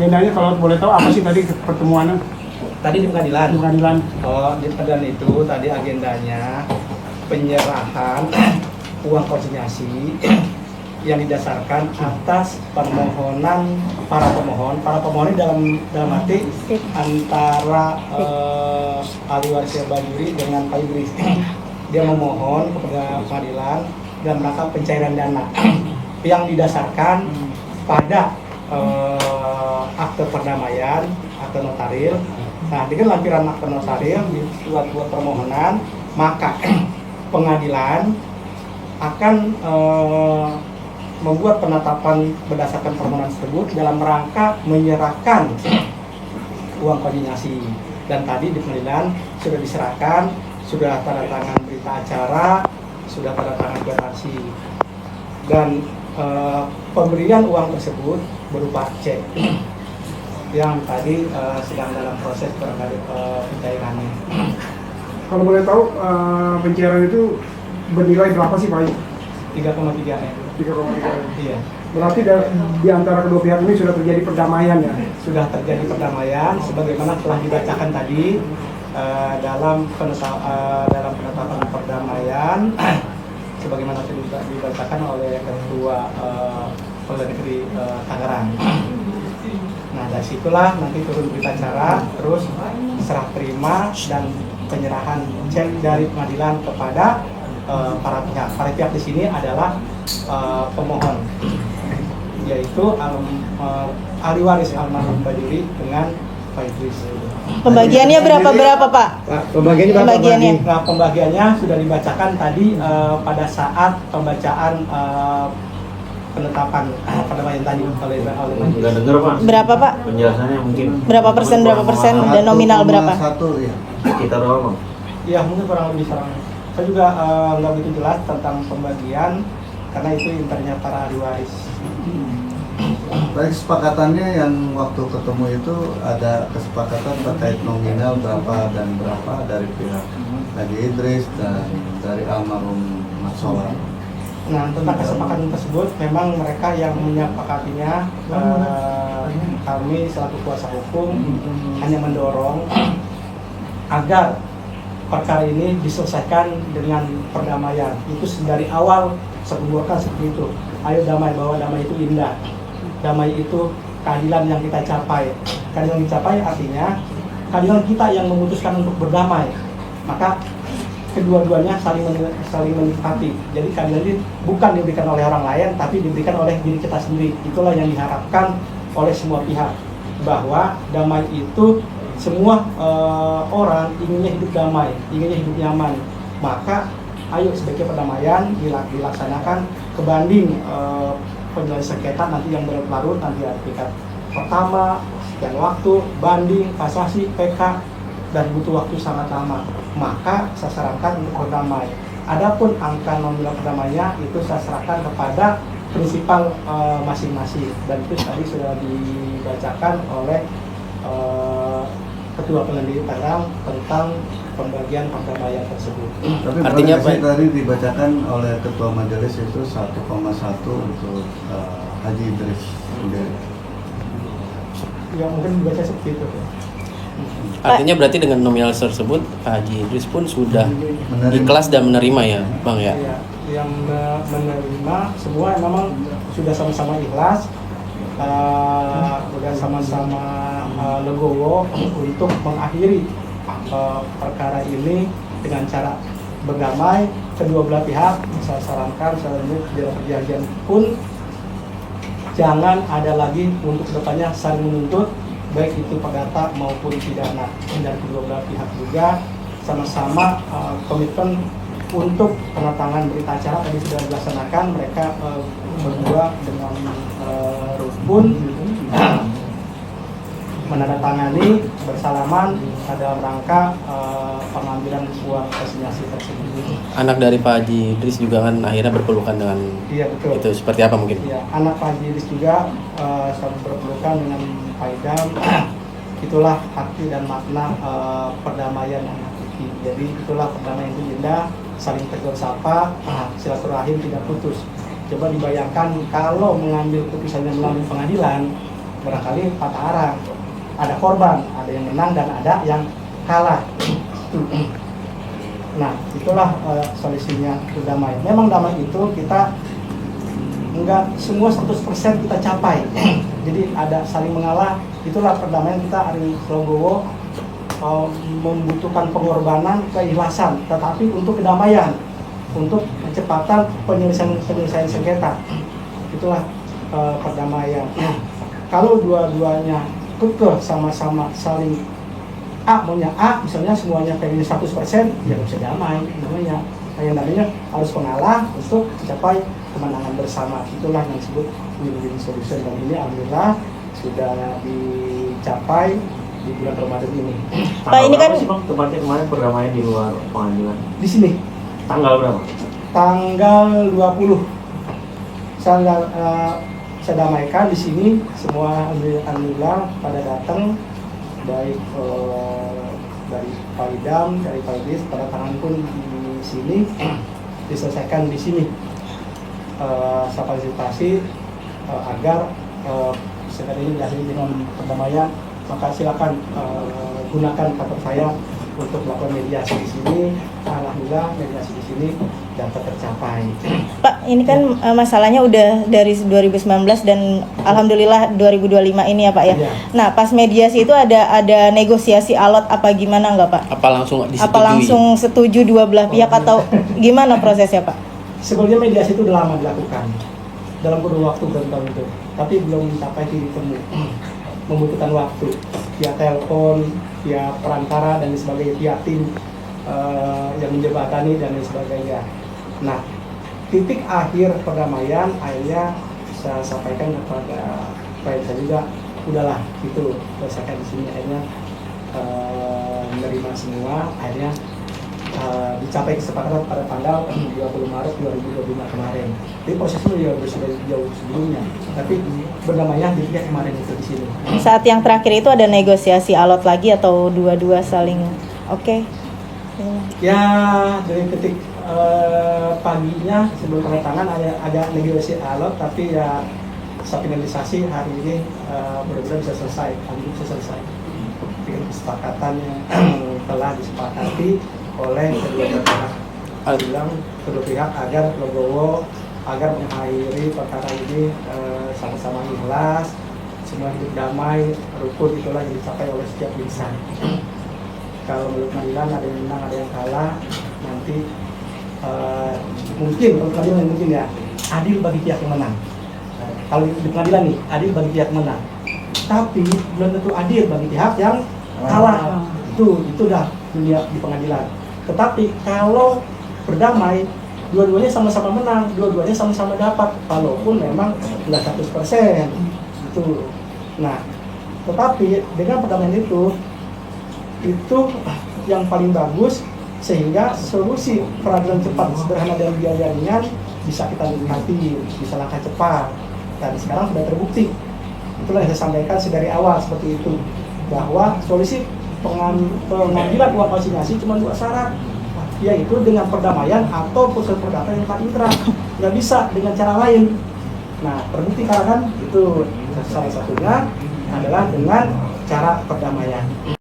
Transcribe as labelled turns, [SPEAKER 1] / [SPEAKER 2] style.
[SPEAKER 1] agendanya kalau boleh tahu apa sih tadi pertemuannya?
[SPEAKER 2] Tadi di pengadilan.
[SPEAKER 1] Di pengadilan.
[SPEAKER 2] Oh, di pengadilan itu tadi agendanya penyerahan uang konsinyasi yang didasarkan atas permohonan para pemohon. Para pemohon ini dalam arti antara ahli waris Bajuri dengan Pak Idris. Dia memohon kepada pengadilan dalam rangka pencairan dana yang didasarkan pada akte perdamaian, akte notaril. Nah, dengan lampiran akte notaril dibuat permohonan, maka pengadilan akan membuat penetapan berdasarkan permohonan tersebut dalam rangka menyerahkan uang konsinyasi. Dan tadi di pengadilan sudah diserahkan, sudah tanda tangan berita acara, sudah tanda tangan garansi, dan pemberian uang tersebut berupa cek yang tadi sedang dalam proses pencairannya.
[SPEAKER 1] Kalau boleh tahu pencairan itu bernilai berapa sih Pak?
[SPEAKER 2] 3,3 ya.
[SPEAKER 1] 3,3.
[SPEAKER 2] Iya.
[SPEAKER 1] Berarti di antara kedua pihak ini sudah terjadi perdamaian ya?
[SPEAKER 2] Sudah terjadi perdamaian sebagaimana telah dibacakan tadi dalam penetapan perdamaian sebagaimana telah dibacakan oleh Ketua Pengadilan Negeri Tangerang. Nah, dari situlah nanti turun berita acara, terus serah terima dan penyerahan cek dari pengadilan kepada para pihak. Para pihak di sini adalah pemohon, yaitu ahli waris almarhum Bajuri dengan Pak Idris.
[SPEAKER 3] Pembagiannya berapa Pak?
[SPEAKER 2] Pembagiannya berapa?
[SPEAKER 3] Pembagiannya.
[SPEAKER 2] Nah, pembagiannya sudah dibacakan tadi pada saat pembacaan penetapan perdamaian tadi oleh
[SPEAKER 4] Nggak dengar Pak.
[SPEAKER 3] Berapa Pak?
[SPEAKER 4] Penjelasannya mungkin.
[SPEAKER 3] Berapa persen dan nominal berapa?
[SPEAKER 5] 1,1 ya.
[SPEAKER 4] Kita doang.
[SPEAKER 2] Ya, mungkin kurang lebih sekarang. Saya juga nggak begitu jelas tentang pembagian karena itu internya para ahli waris.
[SPEAKER 5] Baik, kesepakatannya yang waktu ketemu itu ada kesepakatan terkait nominal berapa dan berapa dari pihak Haji Idris dan dari almarhum Mas Solar.
[SPEAKER 2] Nah, tentang kesepakatan tersebut memang mereka yang menyepakatinya, kami selaku kuasa hukum hanya mendorong agar perkara ini diselesaikan dengan perdamaian. Itu dari awal sebelumnya seperti itu. Ayo damai, bahwa damai itu indah. Damai itu keadilan yang kita capai. Keadilan yang dicapai artinya keadilan kita yang memutuskan untuk berdamai. Maka kedua-duanya saling menikmati. Jadi keadilan ini bukan diberikan oleh orang lain, tapi diberikan oleh diri kita sendiri. Itulah yang diharapkan oleh semua pihak, bahwa damai itu semua orang inginnya hidup damai, inginnya hidup nyaman. Maka ayo sebagai perdamaian dilaksanakan kebanding penyelesaian sengketa nanti yang berlarut nanti ada tingkat pertama, sekian waktu, banding, kasasi, PK, dan butuh waktu sangat lama. Maka saya sarankan untuk berdamai. Adapun angka nominal perdamaiannya itu saya serahkan kepada prinsipal masing-masing, dan itu tadi sudah dibacakan oleh Ketua Pengadilan Tangerang tentang pembagian perdamaian tersebut.
[SPEAKER 5] Tapi
[SPEAKER 4] Artinya apa?
[SPEAKER 5] tadi dibacakan oleh Ketua Majelis itu 1,1 untuk Haji Idris sendiri.
[SPEAKER 2] Ya mungkin dibaca seperti itu.
[SPEAKER 4] Artinya berarti dengan nominal tersebut Pak Haji Idris pun sudah ikhlas dan menerima ya Bang ya?
[SPEAKER 2] Ya, yang menerima semua memang sudah sama-sama ikhlas, sudah sama-sama legowo untuk mengakhiri perkara ini dengan cara berdamai. Kedua belah pihak saya sarankan dalam perjanjian pun jangan ada lagi untuk kedepannya saling menuntut, baik itu perdata maupun pidana. Dan kedua belah pihak juga sama-sama komitmen untuk penetangan berita acara tadi sudah dilaksanakan. Mereka berdua dengan rukun menandatangani bersalaman dalam rangka pengambilan uang konsinyasi tersebut.
[SPEAKER 4] Anak dari Pak Haji Idris juga kan akhirnya berpelukan dengan
[SPEAKER 2] Iya, betul.
[SPEAKER 4] itu seperti apa mungkin?
[SPEAKER 2] Ya, anak Pak Haji Idris juga selalu berpelukan dengan Pak Idam. Itulah arti dan makna perdamaian yang hakiki. Jadi itulah perdamaian itu indah, saling tegur sapa, silaturahim tidak putus. Coba dibayangkan kalau mengambil keputusan yang melalui pengadilan, barangkali patah arang, ada korban, ada yang menang dan ada yang kalah. Nah, itulah solusinya berdamai. Memang damai itu kita enggak semua 100% kita capai. Jadi ada saling mengalah. Itulah perdamaian kita hari Legowo, membutuhkan pengorbanan, keikhlasan, tetapi untuk kedamaian, untuk kecepatan penyelesaian sengketa. Itulah perdamaian. Kalau dua-duanya kekeh sama-sama saling maunya misalnya semuanya pengen 100%, ya nggak bisa damai namanya. Yang namanya harus mengalah untuk mencapai kemenangan bersama. Itulah yang disebut win-win solution, dan ini alhamdulillah sudah dicapai di bulan Ramadan ini.
[SPEAKER 3] Pak, ini kan
[SPEAKER 6] sih Bang tempatnya kemarin perdamaian di luar pengadilan.
[SPEAKER 2] Di sini
[SPEAKER 6] Tanggal berapa?
[SPEAKER 2] tanggal 20 saya damaikan di sini, semua alhamdulillah pada datang, baik dari Pak Idam, dari Pak Idris, pada tangan pun di sini diselesaikan di sini. Saya fasilitasi agar segala ini diakhiri dengan perdamaian. Maka silakan gunakan kantor saya untuk melakukan mediasi di sini. Alhamdulillah mediasi di sini dapat tercapai.
[SPEAKER 3] Pak, ini kan masalahnya udah dari 2019 dan alhamdulillah 2025 ini ya Pak ya.
[SPEAKER 2] Iya.
[SPEAKER 3] Nah, pas mediasi itu ada negosiasi alot apa gimana nggak Pak?
[SPEAKER 4] Apa langsung disetujui?
[SPEAKER 3] Apa langsung setuju dua belah pihak atau gimana prosesnya Pak?
[SPEAKER 2] Sebelumnya mediasi itu udah lama dilakukan dalam kurun waktu bertahun itu, tapi belum mencapai titik temu. Membutuhkan waktu via telepon, via perantara dan sebagainya, via tim yang menjembatani dan lain sebagainya. Nah, titik akhir perdamaian akhirnya saya sampaikan kepada klien saya juga, udahlah itu selesaikan di sini. Akhirnya menerima semua, akhirnya dicapai kesepakatan pada tanggal 20 Maret 2025 kemarin. Jadi prosesnya juga sudah jauh sebelumnya, tapi berdamainya di pihak kemarin itu di sini.
[SPEAKER 3] Saat yang terakhir itu ada negosiasi alot lagi atau dua-dua saling oke?
[SPEAKER 2] Ya, dari ketik paginya sebelum tanda tangan ada negosiasi alot, tapi ya saya finalisasi hari ini benar-benar bisa selesai, hari ini bisa selesai dengan kesepakatan yang telah disepakati oleh kedua pihak. Bilang kedua pihak agar Legowo agar mengakhiri perkara ini sama-sama ikhlas, semua hidup damai, rukun. Itulah yang dicapai oleh setiap insan. Kalau menurut pengadilan ada yang menang, ada yang kalah, nanti mungkin menurut pengadilan mungkin ya adil bagi pihak yang menang. Kalau di pengadilan nih adil bagi pihak yang menang, tapi belum tentu adil bagi pihak yang kalah. Itu dah dunia di pengadilan. Tetapi kalau berdamai, dua-duanya sama-sama menang, dua-duanya sama-sama dapat, walaupun memang nggak 100%. Itu. Nah, tetapi dengan perdamaian itu yang paling bagus, sehingga solusi peradilan cepat, sederhana dan biaya ringan bisa kita nikmati, bisa langkah cepat, dan sekarang sudah terbukti. Itulah yang saya sampaikan dari awal seperti itu, bahwa solusi pengambilan uang konsinyasi cuma 2 syarat, yaitu dengan perdamaian atau putusan perdata yang tak inkrah. Nggak bisa dengan cara lain. Nah, terbukti kan itu salah satunya adalah dengan cara perdamaian.